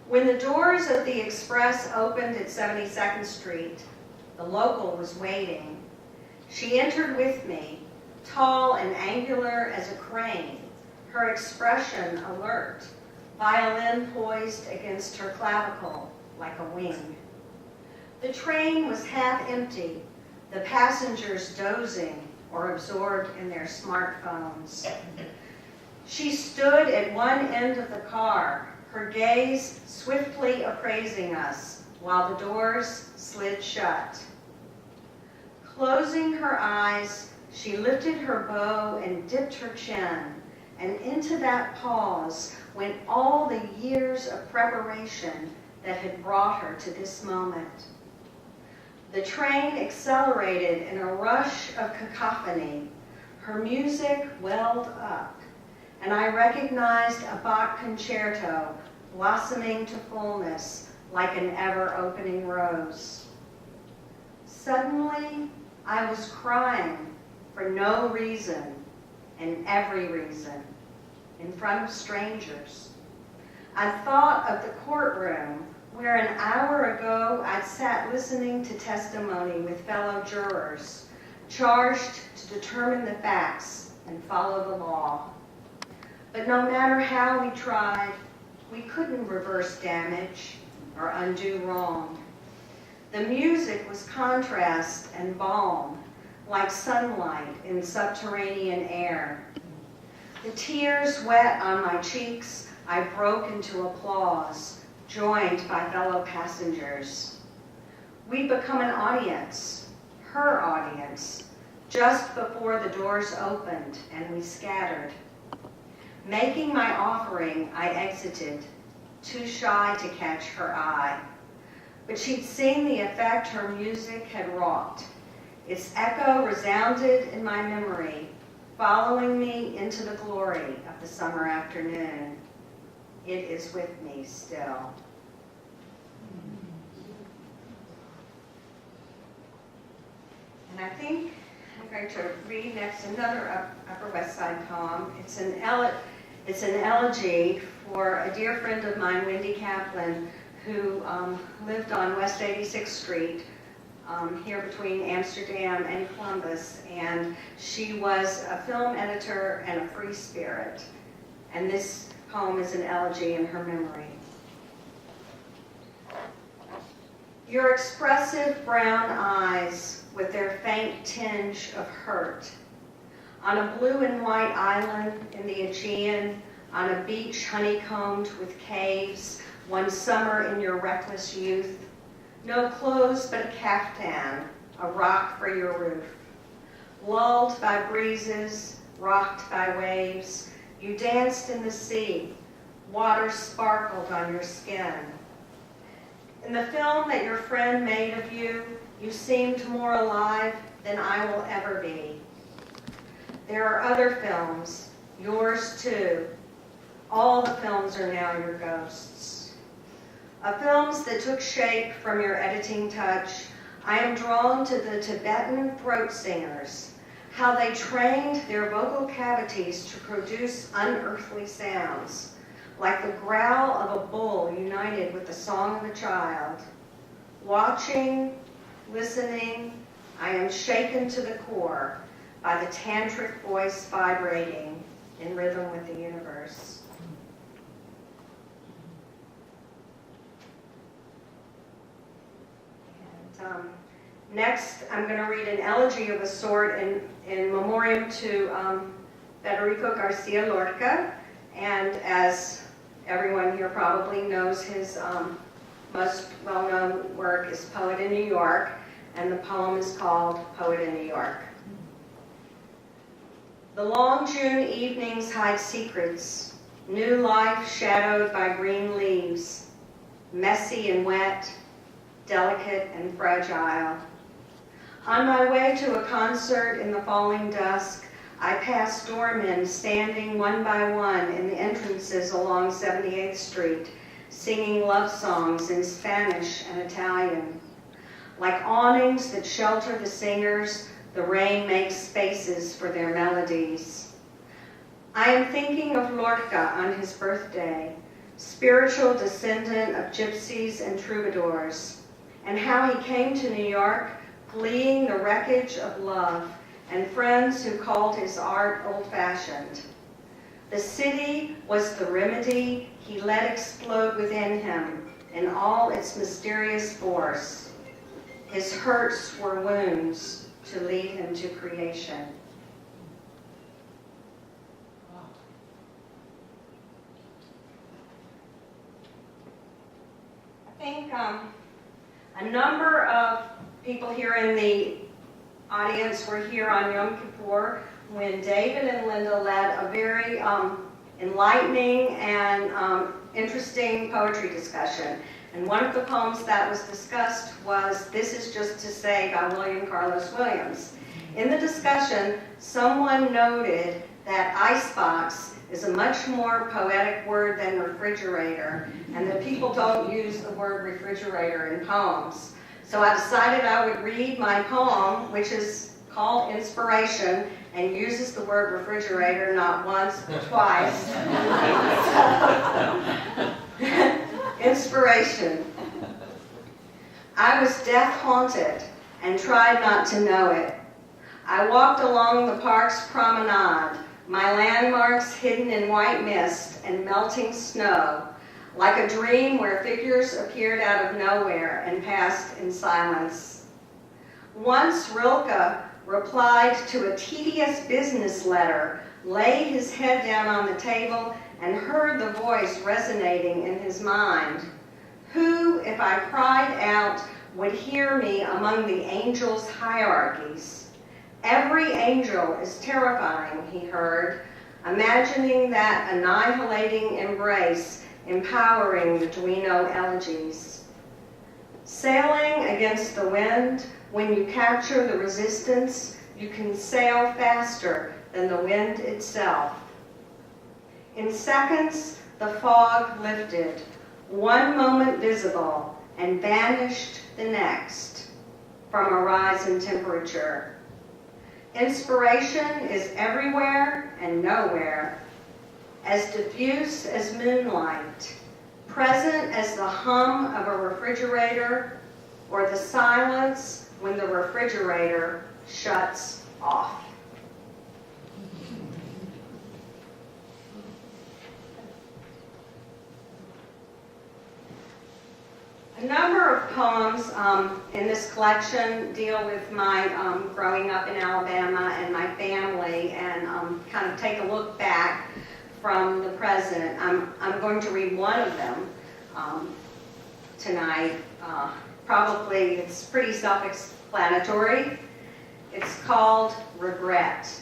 When the doors of the Express opened at 72nd Street, the local was waiting. She entered with me, tall and angular as a crane, her expression alert, violin poised against her clavicle like a wing. The train was half empty, the passengers dozing or absorbed in their smartphones. She stood at one end of the car, her gaze swiftly appraising us while the doors slid shut. Closing her eyes, she lifted her bow and dipped her chin, and into that pause went all the years of preparation that had brought her to this moment. The train accelerated in a rush of cacophony. Her music welled up, and I recognized a Bach concerto blossoming to fullness like an ever-opening rose. Suddenly, I was crying for no reason and every reason in front of strangers. I thought of the courtroom where an hour ago I'd sat listening to testimony with fellow jurors, charged to determine the facts and follow the law. But no matter how we tried, we couldn't reverse damage or undo wrong. The music was contrast and balm, like sunlight in subterranean air. The tears wet on my cheeks, I broke into applause, joined by fellow passengers. We'd become an audience, her audience, just before the doors opened and we scattered. Making my offering, I exited, too shy to catch her eye. But she'd seen the effect her music had wrought. Its echo resounded in my memory, following me into the glory of the summer afternoon. It is with me still. And I think I'm going to read next another Upper Westside Calm. It's an elegy for a dear friend of mine, Wendy Kaplan, who lived on West 86th Street, here between Amsterdam and Columbus, and she was a film editor and a free spirit. And this poem is an elegy in her memory. Your expressive brown eyes with their faint tinge of hurt, on a blue and white island in the Aegean, on a beach honeycombed with caves, one summer in your reckless youth, no clothes but a caftan, a rock for your roof. Lulled by breezes, rocked by waves, you danced in the sea, water sparkled on your skin. In the film that your friend made of you, you seemed more alive than I will ever be. There are other films, yours too. All the films are now your ghosts. Of films that took shape from your editing touch, I am drawn to the Tibetan throat singers, how they trained their vocal cavities to produce unearthly sounds, like the growl of a bull united with the song of a child. Watching, listening, I am shaken to the core by the tantric voice vibrating in rhythm with the universe. Next, I'm going to read an elegy of a sort in memoriam to Federico Garcia Lorca, and as everyone here probably knows, his most well-known work is Poet in New York, and the poem is called Poet in New York. The long June evenings hide secrets, new life shadowed by green leaves, messy and wet, delicate and fragile. On my way to a concert in the falling dusk, I pass doormen standing one by one in the entrances along 78th Street, singing love songs in Spanish and Italian. Like awnings that shelter the singers, the rain makes spaces for their melodies. I am thinking of Lorca on his birthday, spiritual descendant of gypsies and troubadours, and how he came to New York fleeing the wreckage of love and friends who called his art old-fashioned. The city was the remedy he let explode within him in all its mysterious force. His hurts were wounds to lead him to creation. I think a number of people here in the audience were here on Yom Kippur when David and Linda led a very enlightening and interesting poetry discussion. And one of the poems that was discussed was This Is Just to Say by William Carlos Williams. In the discussion, someone noted that icebox is a much more poetic word than refrigerator, and that people don't use the word refrigerator in poems. So I decided I would read my poem, which is called Inspiration, and uses the word refrigerator not once, but twice. Inspiration. I was death-haunted and tried not to know it. I walked along the park's promenade, my landmarks hidden in white mist and melting snow, like a dream where figures appeared out of nowhere and passed in silence. Once Rilke replied to a tedious business letter, laid his head down on the table, and heard the voice resonating in his mind. Who, if I cried out, would hear me among the angels' hierarchies? Every angel is terrifying, he heard, imagining that annihilating embrace empowering the Duino elegies. Sailing against the wind, when you capture the resistance, you can sail faster than the wind itself. In seconds, the fog lifted, one moment visible, and vanished the next from a rise in temperature. Inspiration is everywhere and nowhere, as diffuse as moonlight, present as the hum of a refrigerator or the silence when the refrigerator shuts off. A number of poems in this collection deal with my growing up in Alabama and my family, and kind of take a look back from the present. I'm going to read one of them tonight. Probably it's pretty self-explanatory. It's called Regret.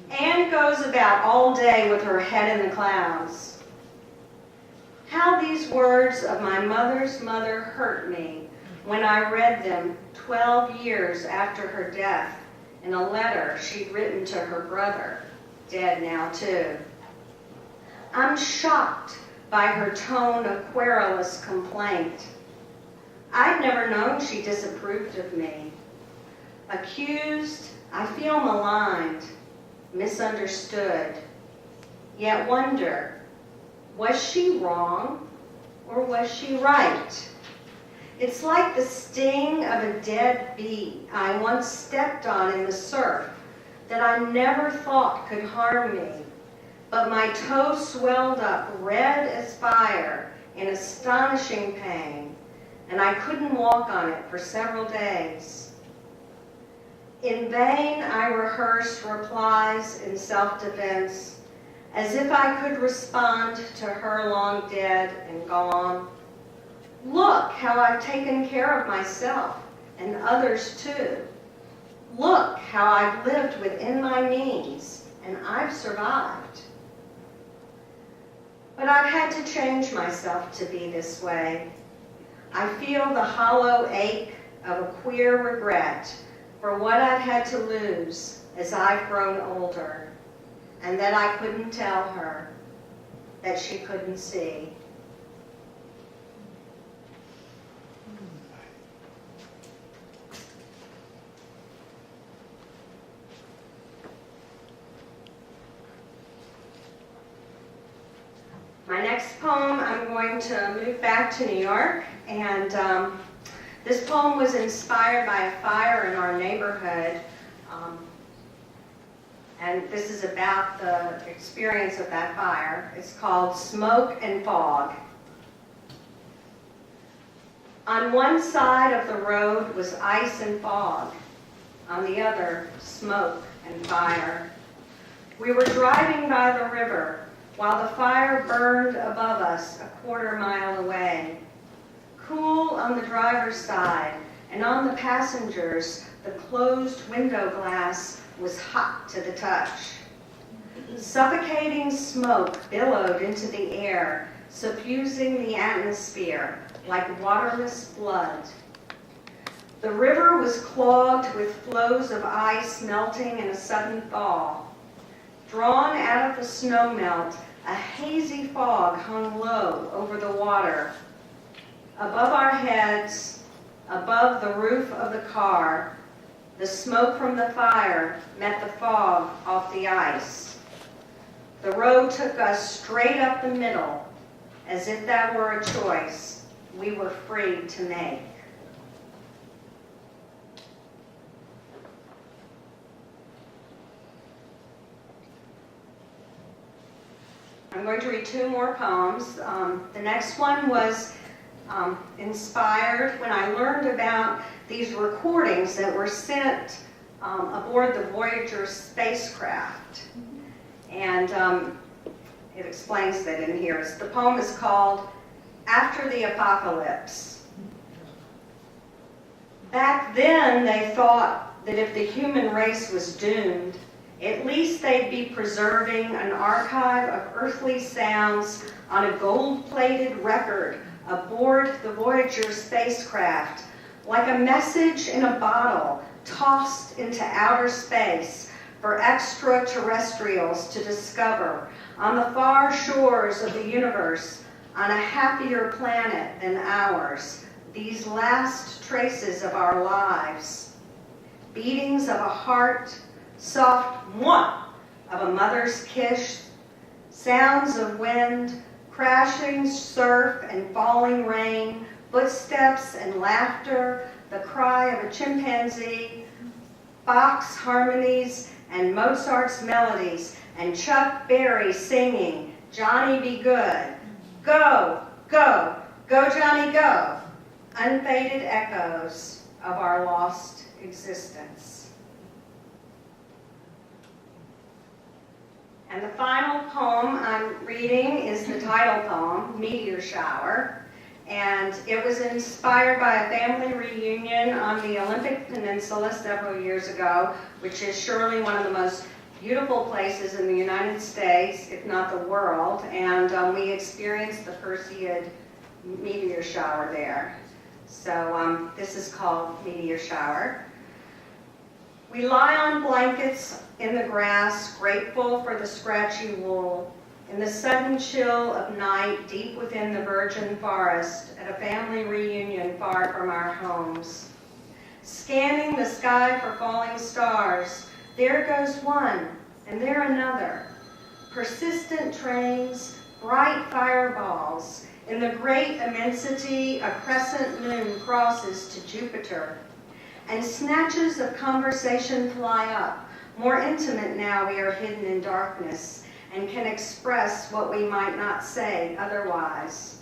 Anne goes about all day with her head in the clouds. How these words of my mother's mother hurt me when I read them 12 years after her death in a letter she'd written to her brother, dead now too. I'm shocked by her tone of querulous complaint. I'd never known she disapproved of me. Accused, I feel maligned, misunderstood, yet wonder, was she wrong or was she right? It's like the sting of a dead bee I once stepped on in the surf that I never thought could harm me, but my toe swelled up red as fire in astonishing pain, and I couldn't walk on it for several days. In vain I rehearsed replies in self-defense, as if I could respond to her long dead and gone. Look how I've taken care of myself and others too. Look how I've lived within my means and I've survived. But I've had to change myself to be this way. I feel the hollow ache of a queer regret for what I've had to lose as I've grown older, and that I couldn't tell her, that she couldn't see. poem, I'm going to move back to New York, and this poem was inspired by a fire in our neighborhood, and this is about the experience of that fire. It's called Smoke and Fog. On one side of the road was ice and fog, on the other, smoke and fire. We were driving by the river while the fire burned above us a quarter-mile away. Cool on the driver's side, and on the passengers, the closed window glass was hot to the touch. Suffocating smoke billowed into the air, suffusing the atmosphere like waterless blood. The river was clogged with flows of ice melting in a sudden thaw. Drawn out of the snowmelt, a hazy fog hung low over the water. Above our heads, above the roof of the car, the smoke from the fire met the fog off the ice. The road took us straight up the middle, as if that were a choice we were free to make. I'm going to read two more poems. The next one was inspired when I learned about these recordings that were sent aboard the Voyager spacecraft. And it explains that in here. The poem is called After the Apocalypse. Back then, they thought that if the human race was doomed, at least they'd be preserving an archive of earthly sounds on a gold-plated record aboard the Voyager spacecraft, like a message in a bottle tossed into outer space for extraterrestrials to discover on the far shores of the universe, on a happier planet than ours, these last traces of our lives. Beatings of a heart, soft mwah of a mother's kiss, sounds of wind, crashing surf and falling rain, footsteps and laughter, the cry of a chimpanzee, Bach's harmonies and Mozart's melodies, and Chuck Berry singing, Johnny be good, go, go, go Johnny go, unfaded echoes of our lost existence. And the final poem I'm reading is the title poem, Meteor Shower. And it was inspired by a family reunion on the Olympic Peninsula several years ago, which is surely one of the most beautiful places in the United States, if not the world. And we experienced the Perseid meteor shower there. So this is called Meteor Shower. We lie on blankets in the grass, grateful for the scratchy wool, in the sudden chill of night deep within the virgin forest at a family reunion far from our homes. Scanning the sky for falling stars, there goes one, and there another. Persistent trains, bright fireballs. In the great immensity, a crescent moon crosses to Jupiter. And snatches of conversation fly up. More intimate now, we are hidden in darkness and can express what we might not say otherwise.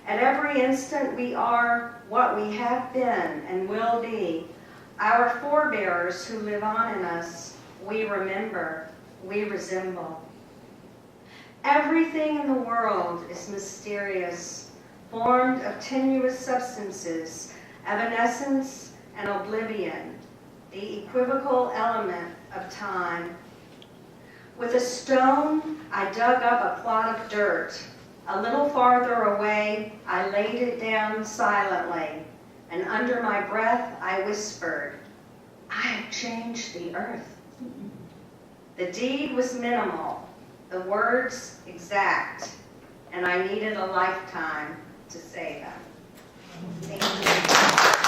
At every instant, we are what we have been and will be. Our forebears who live on in us, we remember, we resemble. Everything in the world is mysterious, formed of tenuous substances, evanescence, and oblivion, the equivocal element of time. With a stone, I dug up a plot of dirt. A little farther away, I laid it down silently, and under my breath, I whispered, I have changed the earth. The deed was minimal, the words exact, and I needed a lifetime to say them. Thank you.